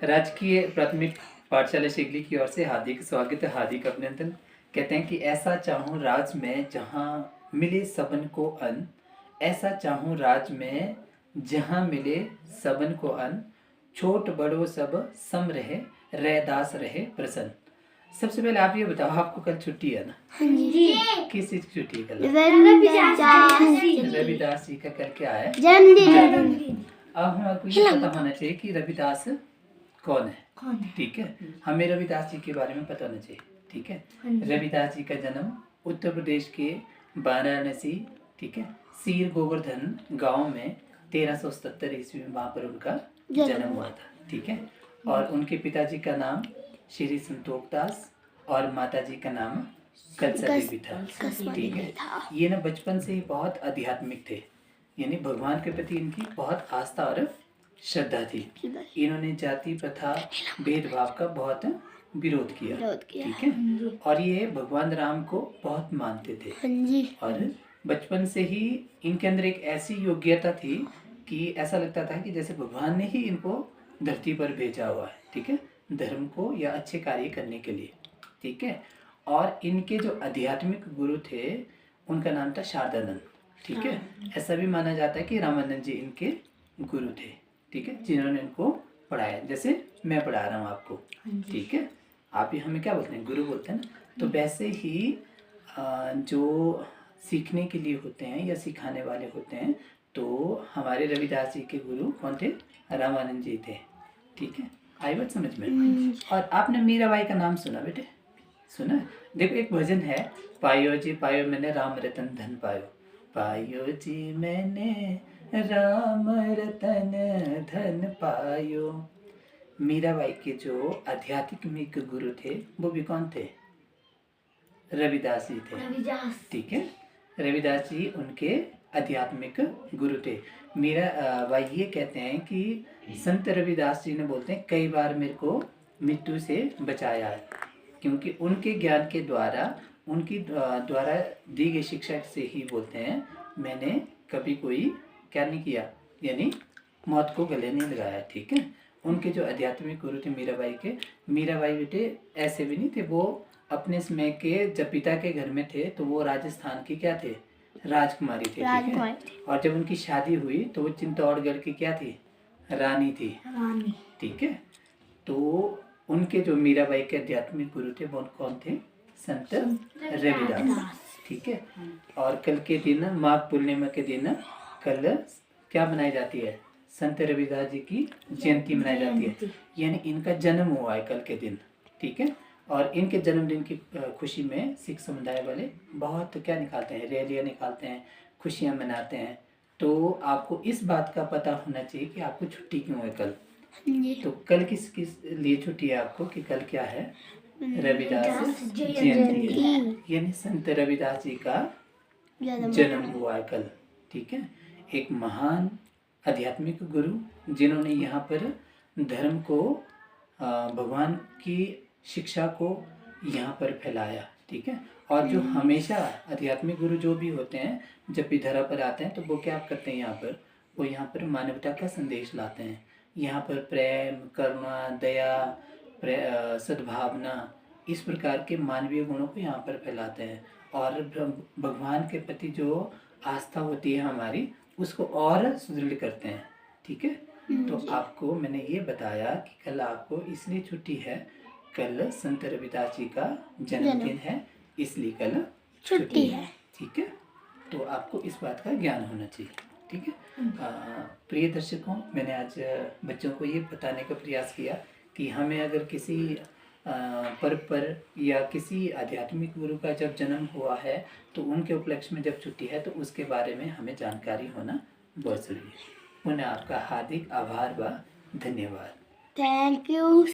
राजकीय प्राथमिक पाठशाला शिगली की ओर से हार्दिक स्वागत, हार्दिक अभिनंदन। कहते हैं कि ऐसा चाहूँ राज में जहाँ मिले सबन को अन्न, ऐसा चाहूँ राज में जहाँ मिले सबन को अन्न, छोट बड़ो सब सम रहे, रैदास रहे प्रसन्न। सबसे पहले आप ये बताओ, आपको कल छुट्टी है ना? हाँ जी। किस चीज की छुट्टी है कल? रविदास जी का कल क्या है? जन्मदिन। अब हमको ये पता होना चाहिए कि रविदास कौन है। ठीक है, हमें रविदास जी के बारे में पता होना चाहिए। ठीक है, रविदास जी का जन्म उत्तर प्रदेश के वाराणसी, ठीक है, सीर गोवर्धन गांव में 1377 ईस्वी में वहाँ पर उनका जन्म हुआ था। ठीक है, और उनके पिताजी का नाम श्री संतोख दास और माताजी का नाम कलसा देवी था। ठीक है, ये ना बचपन से ही बहुत आध्यात्मिक थे, यानी भगवान के प्रति इनकी बहुत आस्था और श्रद्धा थी। इन्होंने जाति प्रथा भेदभाव का बहुत विरोध किया। ठीक है, और ये भगवान राम को बहुत मानते थे। और बचपन से ही इनके अंदर एक ऐसी योग्यता थी कि ऐसा लगता था कि जैसे भगवान ने ही इनको धरती पर भेजा हुआ है। ठीक है, धर्म को या अच्छे कार्य करने के लिए। ठीक है, और इनके जो आध्यात्मिक गुरु थे उनका नाम था शारदानंद। ठीक है, ऐसा भी माना जाता है कि रामानंद जी इनके गुरु थे। ठीक है, जिन्होंने इनको पढ़ाया, जैसे मैं पढ़ा रहा हूँ आपको। ठीक है, आप ही हमें क्या बोलते हैं? गुरु बोलते हैं ना। तो वैसे ही जो सीखने के लिए होते हैं या सिखाने वाले होते हैं, तो हमारे रविदास जी के गुरु कौन थे? रामानंद जी थे। ठीक है, आई बात समझ में? और आपने मीराबाई का नाम सुना बेटे? सुना? देखो एक भजन है, पायो जी पायो मैंने राम रतन धन पायो, पायो जी मैंने राम रतन धन पायो। मीराबाई के जो आध्यात्मिक गुरु थे वो भी कौन थे? रविदास जी थे। ठीक है, रविदास जी उनके आध्यात्मिक गुरु थे। मीराबाई ये कहते हैं कि संत रविदास जी ने बोलते हैं कई बार मेरे को मृत्यु से बचाया है, क्योंकि उनके ज्ञान के द्वारा, उनकी द्वारा दी गई शिक्षा से ही बोलते हैं मैंने कभी कोई क्या नहीं किया, यानी मौत को गले नहीं लगाया। ठीक है, उनके जो आध्यात्मिक गुरु थे मीराबाई के, मीराबाई बेटे ऐसे भी नहीं थे, वो अपने समय के जब पिता के घर में थे तो वो राजस्थान की क्या थे? राजकुमारी थे। ठीक है, और जब उनकी शादी हुई तो वो चित्तौड़गढ़ की क्या थी? रानी थी। ठीक है, तो उनके जो मीराबाई के आध्यात्मिक गुरु थे वो कौन थे? संत रविदास। ठीक है, और कल के दिन माघ पूर्णिमा के दिन कल क्या मनाई जाती है? संत रविदास जी की जयंती मनाई जाती है, यानी इनका जन्म हुआ है कल के दिन। ठीक है, और इनके जन्मदिन की खुशी में सिख समुदाय वाले बहुत क्या निकालते हैं? रैलियाँ निकालते हैं, खुशियाँ मनाते हैं। तो आपको इस बात का पता होना चाहिए कि आपको छुट्टी क्यों है कल। तो कल किस लिए छुट्टी है आपको कि कल क्या है? रविदास जयंती है, यानी संत रविदास जी का जन्म हुआ है कल। ठीक है, एक महान आध्यात्मिक गुरु जिन्होंने यहाँ पर धर्म को, भगवान की शिक्षा को यहाँ पर फैलाया। ठीक है, और जो हमेशा आध्यात्मिक गुरु जो भी होते हैं जब भी धरा पर आते हैं तो वो क्या करते हैं? यहाँ पर वो यहाँ पर मानवता का संदेश लाते हैं। यहाँ पर प्रेम, करुणा, दया, सद्भावना, इस प्रकार के मानवीय गुणों को यहाँ पर फैलाते हैं, और भगवान के प्रति जो आस्था होती है हमारी उसको और सुदृढ़ करते हैं। ठीक है, तो आपको मैंने ये बताया कि कल आपको इसलिए छुट्टी है, कल संत रविदास जी का जन्मदिन है, इसलिए कल छुट्टी है। ठीक है, तो आपको इस बात का ज्ञान होना चाहिए। ठीक है, प्रिय दर्शकों, मैंने आज बच्चों को ये बताने का प्रयास किया कि हमें अगर किसी पर्व पर या किसी आध्यात्मिक गुरु का जब जन्म हुआ है तो उनके उपलक्ष्य में जब छुट्टी है तो उसके बारे में हमें जानकारी होना बहुत जरूरी है। पुनः आपका हार्दिक आभार व धन्यवाद। Thank you.